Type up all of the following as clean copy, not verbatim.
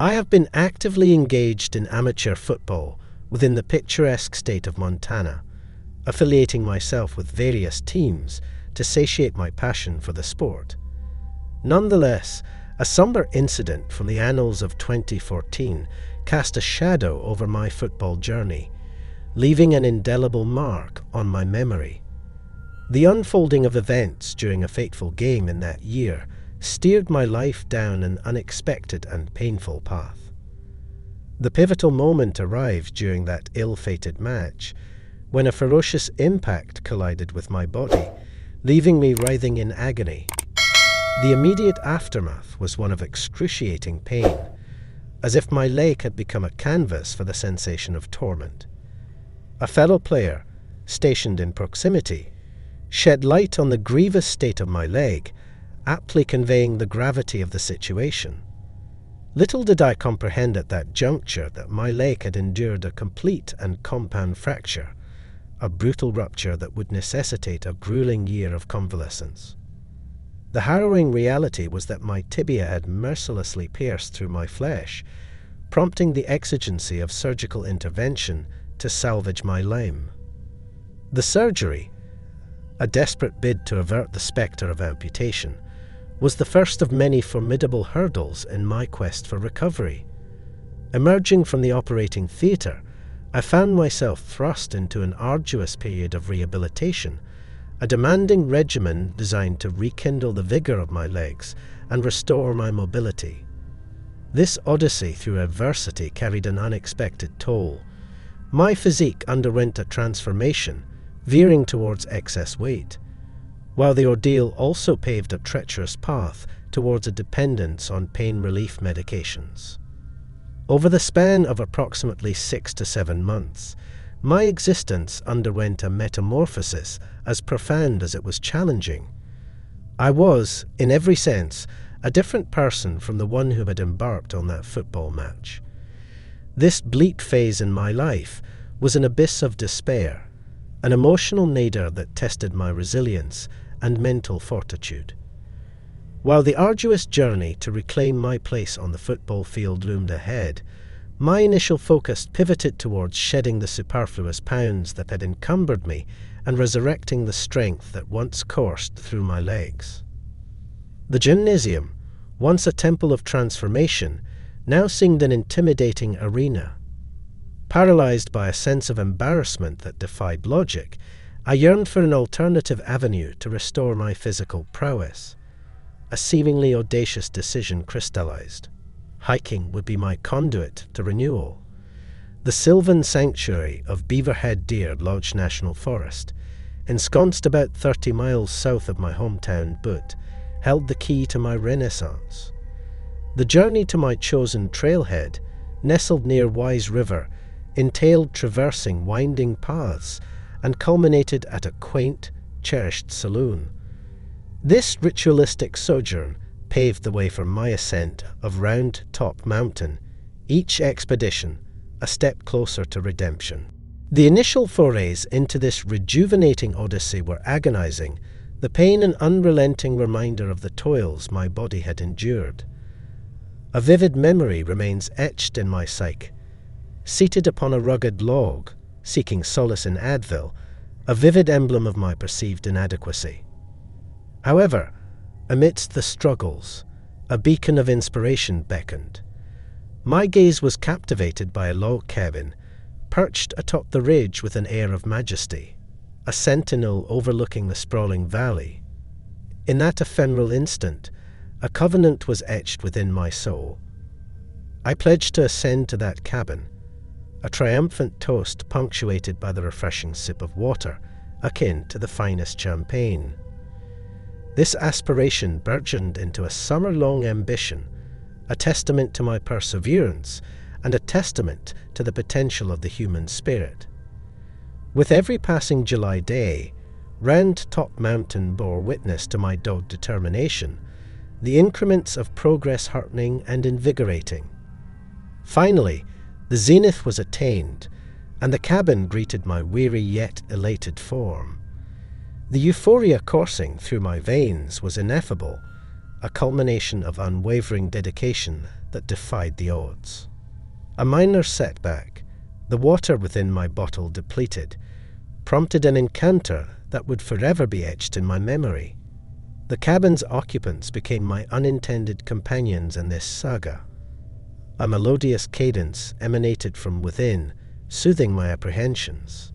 I have been actively engaged in amateur football within the picturesque state of Montana, affiliating myself with various teams to satiate my passion for the sport. Nonetheless, a somber incident from the annals of 2014 cast a shadow over my football journey, leaving an indelible mark on my memory. The unfolding of events during a fateful game in that year steered my life down an unexpected and painful path. The pivotal moment arrived during that ill-fated match, when a ferocious impact collided with my body, leaving me writhing in agony. The immediate aftermath was one of excruciating pain, as if my leg had become a canvas for the sensation of torment. A fellow player, stationed in proximity, shed light on the grievous state of my leg, aptly conveying the gravity of the situation. Little did I comprehend at that juncture that my leg had endured a complete and compound fracture, a brutal rupture that would necessitate a grueling year of convalescence. The harrowing reality was that my tibia had mercilessly pierced through my flesh, prompting the exigency of surgical intervention to salvage my limb. The surgery, a desperate bid to avert the spectre of amputation, was the first of many formidable hurdles in my quest for recovery. Emerging from the operating theatre, I found myself thrust into an arduous period of rehabilitation, a demanding regimen designed to rekindle the vigour of my legs and restore my mobility. This odyssey through adversity carried an unexpected toll. My physique underwent a transformation, veering towards excess weight, while the ordeal also paved a treacherous path towards a dependence on pain relief medications. Over the span of approximately 6 to 7 months, my existence underwent a metamorphosis as profound as it was challenging. I was, in every sense, a different person from the one who had embarked on that football match. This bleak phase in my life was an abyss of despair, an emotional nadir that tested my resilience and mental fortitude. While the arduous journey to reclaim my place on the football field loomed ahead, my initial focus pivoted towards shedding the superfluous pounds that had encumbered me and resurrecting the strength that once coursed through my legs. The gymnasium, once a temple of transformation, now seemed an intimidating arena. Paralyzed by a sense of embarrassment that defied logic, I yearned for an alternative avenue to restore my physical prowess. A seemingly audacious decision crystallized. Hiking would be my conduit to renewal. The sylvan sanctuary of Beaverhead Deer Lodge National Forest, ensconced about 30 miles south of my hometown Butte, held the key to my renaissance. The journey to my chosen trailhead, nestled near Wise River, entailed traversing winding paths and culminated at a quaint, cherished saloon. This ritualistic sojourn paved the way for my ascent of Round Top Mountain, each expedition a step closer to redemption. The initial forays into this rejuvenating odyssey were agonizing, the pain an unrelenting reminder of the toils my body had endured. A vivid memory remains etched in my psyche. Seated upon a rugged log, seeking solace in Advil, a vivid emblem of my perceived inadequacy. However, amidst the struggles, a beacon of inspiration beckoned. My gaze was captivated by a log cabin, perched atop the ridge with an air of majesty, a sentinel overlooking the sprawling valley. In that ephemeral instant, a covenant was etched within my soul. I pledged to ascend to that cabin, a triumphant toast punctuated by the refreshing sip of water, akin to the finest champagne. This aspiration burgeoned into a summer-long ambition, a testament to my perseverance and a testament to the potential of the human spirit. With every passing July day, Round Top Mountain bore witness to my dogged determination, the increments of progress heartening and invigorating. Finally, the zenith was attained, and the cabin greeted my weary yet elated form. The euphoria coursing through my veins was ineffable, a culmination of unwavering dedication that defied the odds. A minor setback, the water within my bottle depleted, prompted an encounter that would forever be etched in my memory. The cabin's occupants became my unintended companions in this saga. A melodious cadence emanated from within, soothing my apprehensions.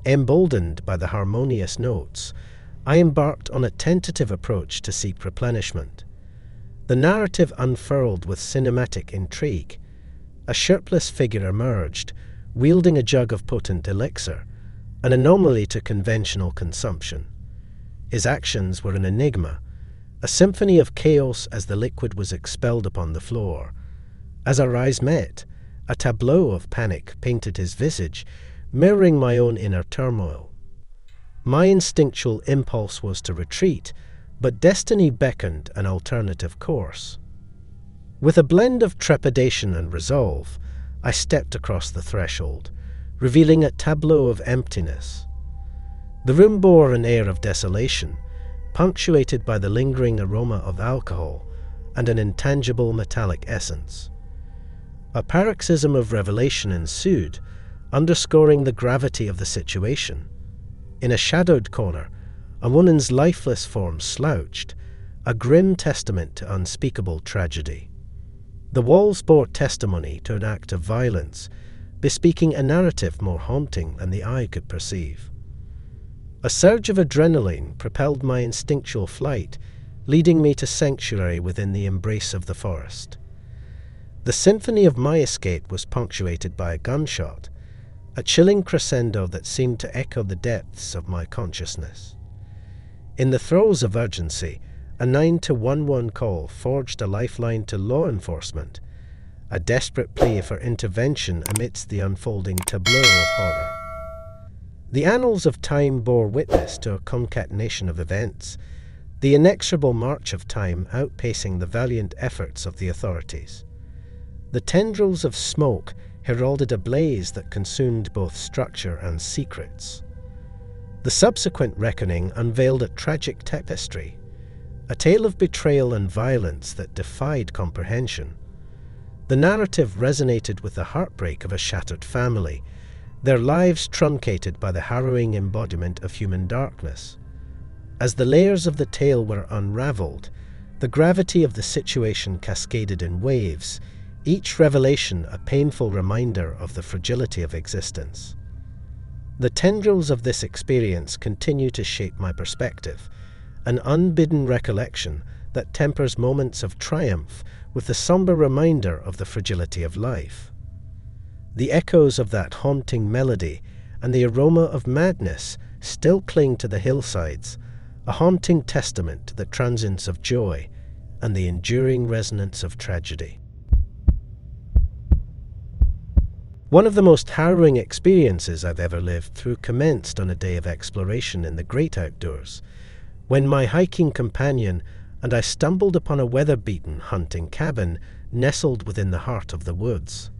Emboldened by the harmonious notes, I embarked on a tentative approach to seek replenishment. The narrative unfurled with cinematic intrigue. A shirtless figure emerged, wielding a jug of potent elixir, an anomaly to conventional consumption. His actions were an enigma, a symphony of chaos as the liquid was expelled upon the floor. As our eyes met, a tableau of panic painted his visage, mirroring my own inner turmoil. My instinctual impulse was to retreat, but destiny beckoned an alternative course. With a blend of trepidation and resolve, I stepped across the threshold, revealing a tableau of emptiness. The room bore an air of desolation, punctuated by the lingering aroma of alcohol and an intangible metallic essence. A paroxysm of revelation ensued, underscoring the gravity of the situation. In a shadowed corner, a woman's lifeless form slouched, a grim testament to unspeakable tragedy. The walls bore testimony to an act of violence, bespeaking a narrative more haunting than the eye could perceive. A surge of adrenaline propelled my instinctual flight, leading me to sanctuary within the embrace of the forest. The symphony of my escape was punctuated by a gunshot, a chilling crescendo that seemed to echo the depths of my consciousness. In the throes of urgency, a 911 call forged a lifeline to law enforcement, a desperate plea for intervention amidst the unfolding tableau of horror. The annals of time bore witness to a concatenation of events, the inexorable march of time outpacing the valiant efforts of the authorities. The tendrils of smoke heralded a blaze that consumed both structure and secrets. The subsequent reckoning unveiled a tragic tapestry, a tale of betrayal and violence that defied comprehension. The narrative resonated with the heartbreak of a shattered family, their lives truncated by the harrowing embodiment of human darkness. As the layers of the tale were unraveled, the gravity of the situation cascaded in waves, each revelation a painful reminder of the fragility of existence. The tendrils of this experience continue to shape my perspective, an unbidden recollection that tempers moments of triumph with the somber reminder of the fragility of life. The echoes of that haunting melody and the aroma of madness still cling to the hillsides, a haunting testament to the transience of joy and the enduring resonance of tragedy. One of the most harrowing experiences I've ever lived through commenced on a day of exploration in the great outdoors, when my hiking companion and I stumbled upon a weather-beaten hunting cabin nestled within the heart of the woods.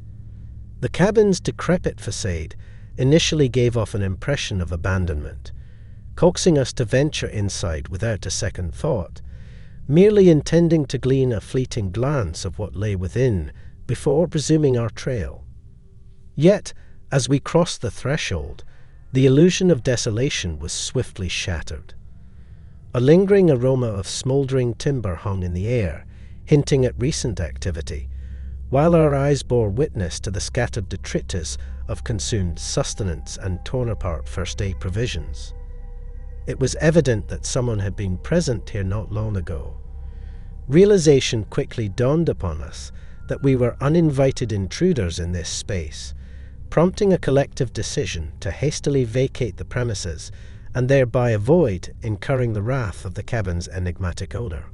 The cabin's decrepit facade initially gave off an impression of abandonment, coaxing us to venture inside without a second thought, merely intending to glean a fleeting glance of what lay within before resuming our trail. Yet, as we crossed the threshold, the illusion of desolation was swiftly shattered. A lingering aroma of smouldering timber hung in the air, hinting at recent activity, while our eyes bore witness to the scattered detritus of consumed sustenance and torn-apart first-aid provisions. It was evident that someone had been present here not long ago. Realization quickly dawned upon us that we were uninvited intruders in this space, prompting a collective decision to hastily vacate the premises and thereby avoid incurring the wrath of the cabin's enigmatic owner.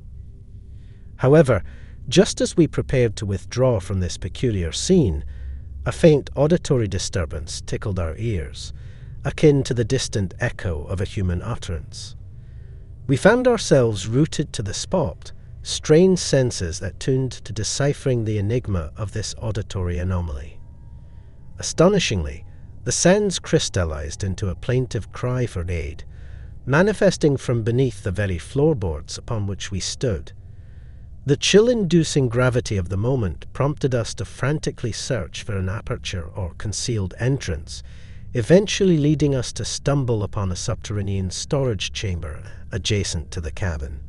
However, just as we prepared to withdraw from this peculiar scene, a faint auditory disturbance tickled our ears, akin to the distant echo of a human utterance. We found ourselves rooted to the spot, strained senses attuned to deciphering the enigma of this auditory anomaly. Astonishingly, the sounds crystallized into a plaintive cry for aid, manifesting from beneath the very floorboards upon which we stood. The chill-inducing gravity of the moment prompted us to frantically search for an aperture or concealed entrance, eventually leading us to stumble upon a subterranean storage chamber adjacent to the cabin.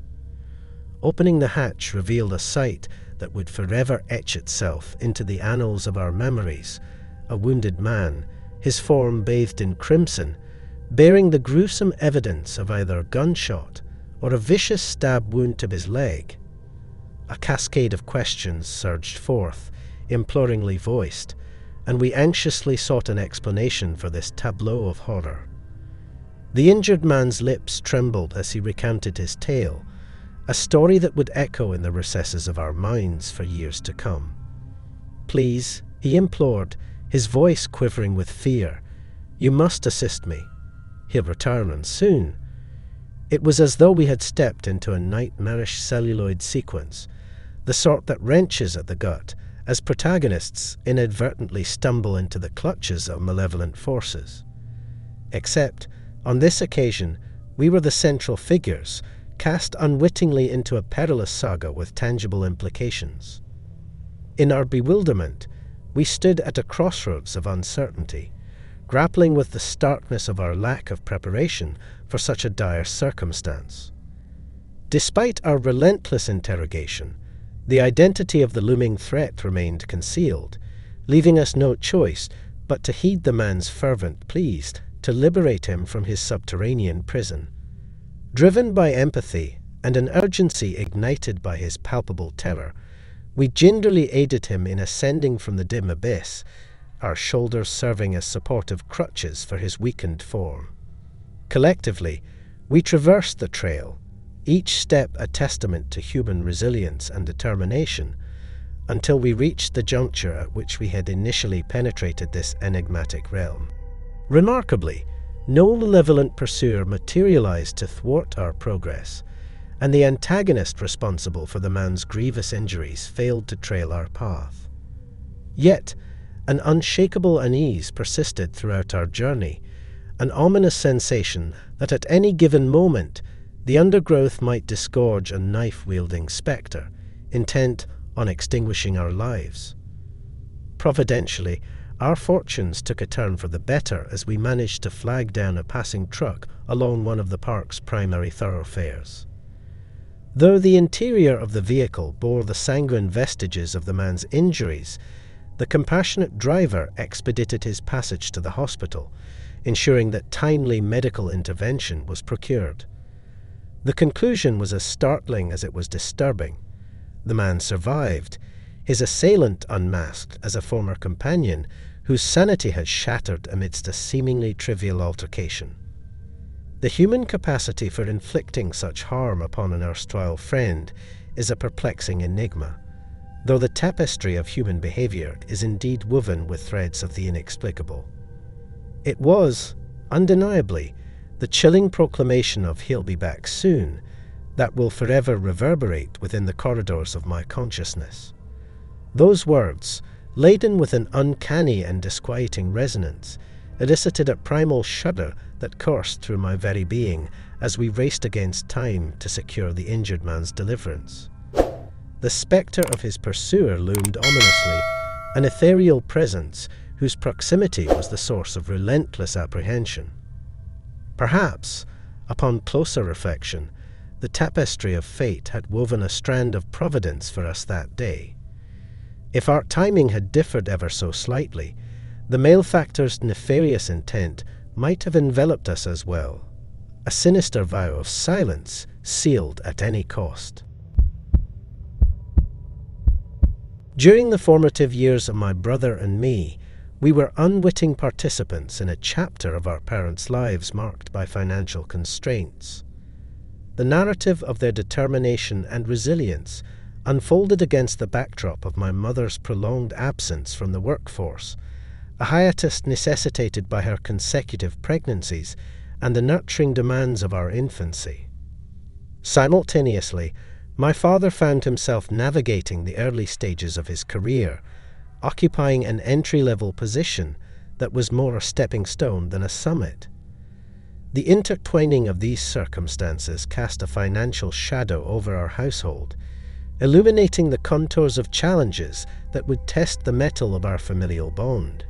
Opening the hatch revealed a sight that would forever etch itself into the annals of our memories: a wounded man, his form bathed in crimson, bearing the gruesome evidence of either a gunshot or a vicious stab wound to his leg. A cascade of questions surged forth, imploringly voiced, and we anxiously sought an explanation for this tableau of horror. The injured man's lips trembled as he recounted his tale, a story that would echo in the recesses of our minds for years to come. "Please," he implored, his voice quivering with fear, "you must assist me. He'll return, and soon." It was as though we had stepped into a nightmarish celluloid sequence, the sort that wrenches at the gut as protagonists inadvertently stumble into the clutches of malevolent forces. Except, on this occasion, we were the central figures, cast unwittingly into a perilous saga with tangible implications. In our bewilderment, we stood at a crossroads of uncertainty, grappling with the starkness of our lack of preparation for such a dire circumstance. Despite our relentless interrogation, the identity of the looming threat remained concealed, leaving us no choice but to heed the man's fervent pleas to liberate him from his subterranean prison. Driven by empathy and an urgency ignited by his palpable terror, we gingerly aided him in ascending from the dim abyss, our shoulders serving as supportive crutches for his weakened form. Collectively, we traversed the trail, each step a testament to human resilience and determination, until we reached the juncture at which we had initially penetrated this enigmatic realm. Remarkably, no malevolent pursuer materialized to thwart our progress, and the antagonist responsible for the man's grievous injuries failed to trail our path. Yet, an unshakable unease persisted throughout our journey, an ominous sensation that at any given moment the undergrowth might disgorge a knife-wielding spectre, intent on extinguishing our lives. Providentially, our fortunes took a turn for the better as we managed to flag down a passing truck along one of the park's primary thoroughfares. Though the interior of the vehicle bore the sanguine vestiges of the man's injuries, the compassionate driver expedited his passage to the hospital, ensuring that timely medical intervention was procured. The conclusion was as startling as it was disturbing. The man survived, his assailant unmasked as a former companion whose sanity had shattered amidst a seemingly trivial altercation. The human capacity for inflicting such harm upon an erstwhile friend is a perplexing enigma, though the tapestry of human behavior is indeed woven with threads of the inexplicable. It was, undeniably, the chilling proclamation of "he'll be back soon" that will forever reverberate within the corridors of my consciousness. Those words, laden with an uncanny and disquieting resonance, elicited a primal shudder that coursed through my very being as we raced against time to secure the injured man's deliverance. The spectre of his pursuer loomed ominously, an ethereal presence whose proximity was the source of relentless apprehension. Perhaps, upon closer reflection, the tapestry of fate had woven a strand of providence for us that day. If our timing had differed ever so slightly, the malefactor's nefarious intent might have enveloped us as well, a sinister vow of silence sealed at any cost. During the formative years of my brother and me, we were unwitting participants in a chapter of our parents' lives marked by financial constraints. The narrative of their determination and resilience unfolded against the backdrop of my mother's prolonged absence from the workforce, a hiatus necessitated by her consecutive pregnancies and the nurturing demands of our infancy. Simultaneously, my father found himself navigating the early stages of his career, occupying an entry-level position that was more a stepping stone than a summit. The intertwining of these circumstances cast a financial shadow over our household, illuminating the contours of challenges that would test the mettle of our familial bond.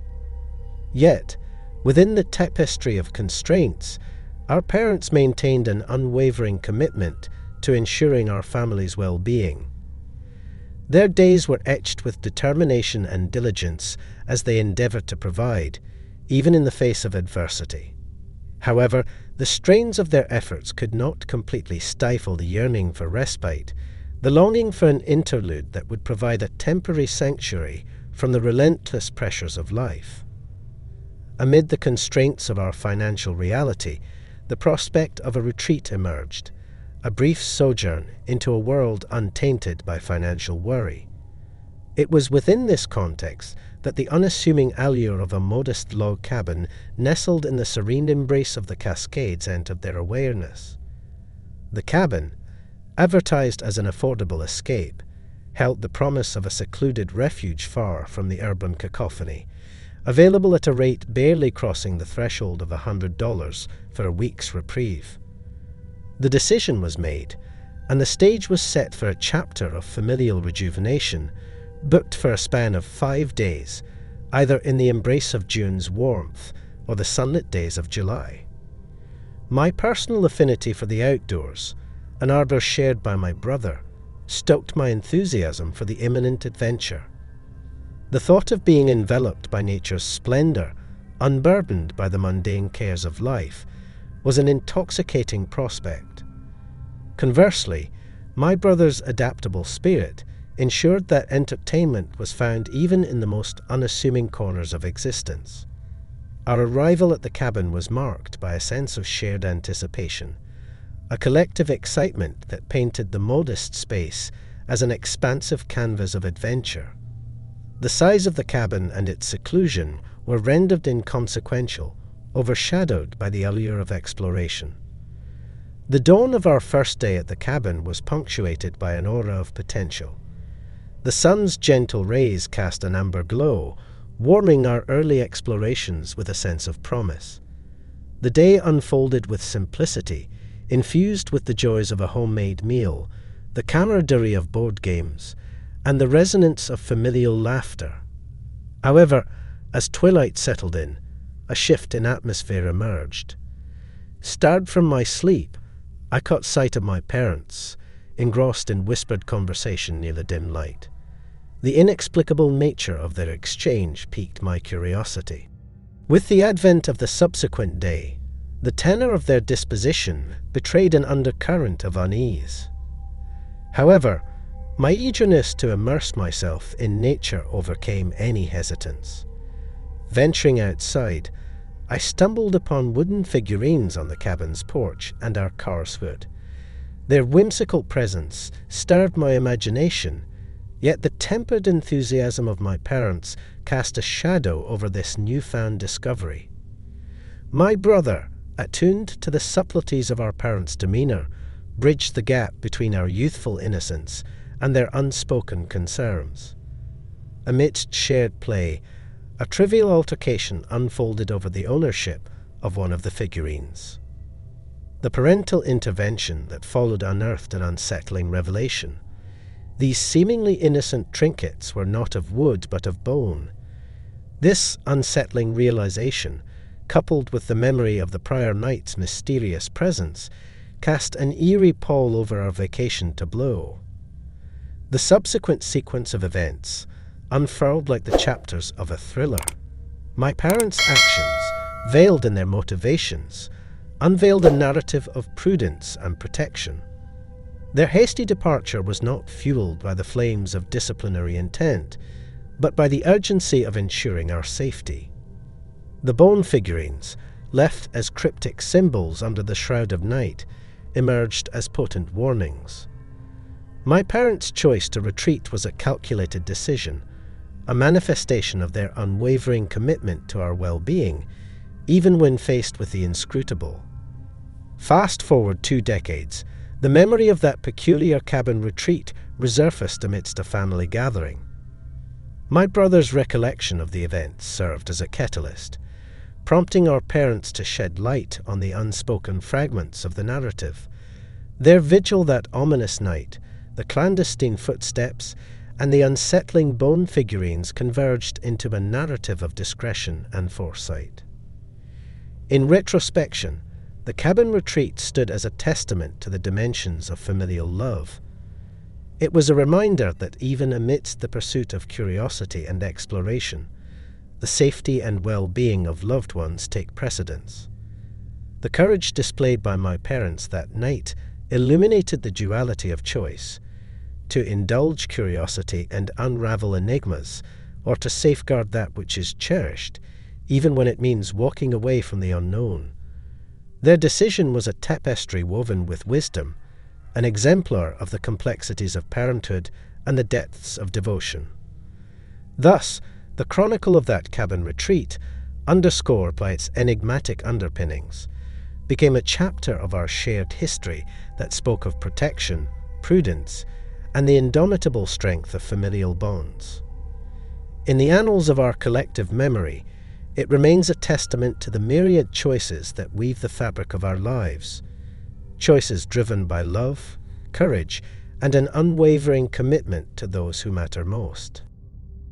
Yet, within the tapestry of constraints, our parents maintained an unwavering commitment to ensuring our family's well-being. Their days were etched with determination and diligence as they endeavored to provide, even in the face of adversity. However, the strains of their efforts could not completely stifle the yearning for respite, the longing for an interlude that would provide a temporary sanctuary from the relentless pressures of life. Amid the constraints of our financial reality, the prospect of a retreat emerged, a brief sojourn into a world untainted by financial worry. It was within this context that the unassuming allure of a modest log cabin nestled in the serene embrace of the Cascades entered their awareness. The cabin, advertised as an affordable escape, held the promise of a secluded refuge far from the urban cacophony, available at a rate barely crossing the threshold of $100 for a week's reprieve. The decision was made, and the stage was set for a chapter of familial rejuvenation, booked for a span of 5 days, either in the embrace of June's warmth or the sunlit days of July. My personal affinity for the outdoors, an ardour shared by my brother, stoked my enthusiasm for the imminent adventure. The thought of being enveloped by nature's splendour, unburdened by the mundane cares of life, was an intoxicating prospect. Conversely, my brother's adaptable spirit ensured that entertainment was found even in the most unassuming corners of existence. Our arrival at the cabin was marked by a sense of shared anticipation, a collective excitement that painted the modest space as an expansive canvas of adventure. The size of the cabin and its seclusion were rendered inconsequential, overshadowed by the allure of exploration. The dawn of our first day at the cabin was punctuated by an aura of potential. The sun's gentle rays cast an amber glow, warming our early explorations with a sense of promise. The day unfolded with simplicity, infused with the joys of a homemade meal, the camaraderie of board games, and the resonance of familial laughter. However, as twilight settled in, a shift in atmosphere emerged. Stirred from my sleep, I caught sight of my parents, engrossed in whispered conversation near the dim light. The inexplicable nature of their exchange piqued my curiosity. With the advent of the subsequent day, the tenor of their disposition betrayed an undercurrent of unease. However, my eagerness to immerse myself in nature overcame any hesitance. Venturing outside, I stumbled upon wooden figurines on the cabin's porch and our car's hood. Their whimsical presence stirred my imagination, yet the tempered enthusiasm of my parents cast a shadow over this newfound discovery. My brother, attuned to the subtleties of our parents' demeanour, bridged the gap between our youthful innocence and their unspoken concerns. Amidst shared play, a trivial altercation unfolded over the ownership of one of the figurines. The parental intervention that followed unearthed an unsettling revelation. These seemingly innocent trinkets were not of wood but of bone. This unsettling realization, coupled with the memory of the prior night's mysterious presence, cast an eerie pall over our vacation to Blow. The subsequent sequence of events unfurled like the chapters of a thriller. My parents' actions, veiled in their motivations, unveiled a narrative of prudence and protection. Their hasty departure was not fueled by the flames of disciplinary intent, but by the urgency of ensuring our safety. The bone figurines, left as cryptic symbols under the shroud of night, emerged as potent warnings. My parents' choice to retreat was a calculated decision, a manifestation of their unwavering commitment to our well-being, even when faced with the inscrutable. Fast forward 2 decades, the memory of that peculiar cabin retreat resurfaced amidst a family gathering. My brother's recollection of the event served as a catalyst, prompting our parents to shed light on the unspoken fragments of the narrative. Their vigil that ominous night, the clandestine footsteps, and the unsettling bone figurines converged into a narrative of discretion and foresight. In retrospection, the cabin retreat stood as a testament to the dimensions of familial love. It was a reminder that even amidst the pursuit of curiosity and exploration, the safety and well-being of loved ones take precedence. The courage displayed by my parents that night illuminated the duality of choice: to indulge curiosity and unravel enigmas, or to safeguard that which is cherished, even when it means walking away from the unknown. Their decision was a tapestry woven with wisdom, an exemplar of the complexities of parenthood and the depths of devotion. Thus, the chronicle of that cabin retreat, underscored by its enigmatic underpinnings, became a chapter of our shared history that spoke of protection, prudence, and the indomitable strength of familial bonds. In the annals of our collective memory, it remains a testament to the myriad choices that weave the fabric of our lives, choices driven by love, courage, and an unwavering commitment to those who matter most.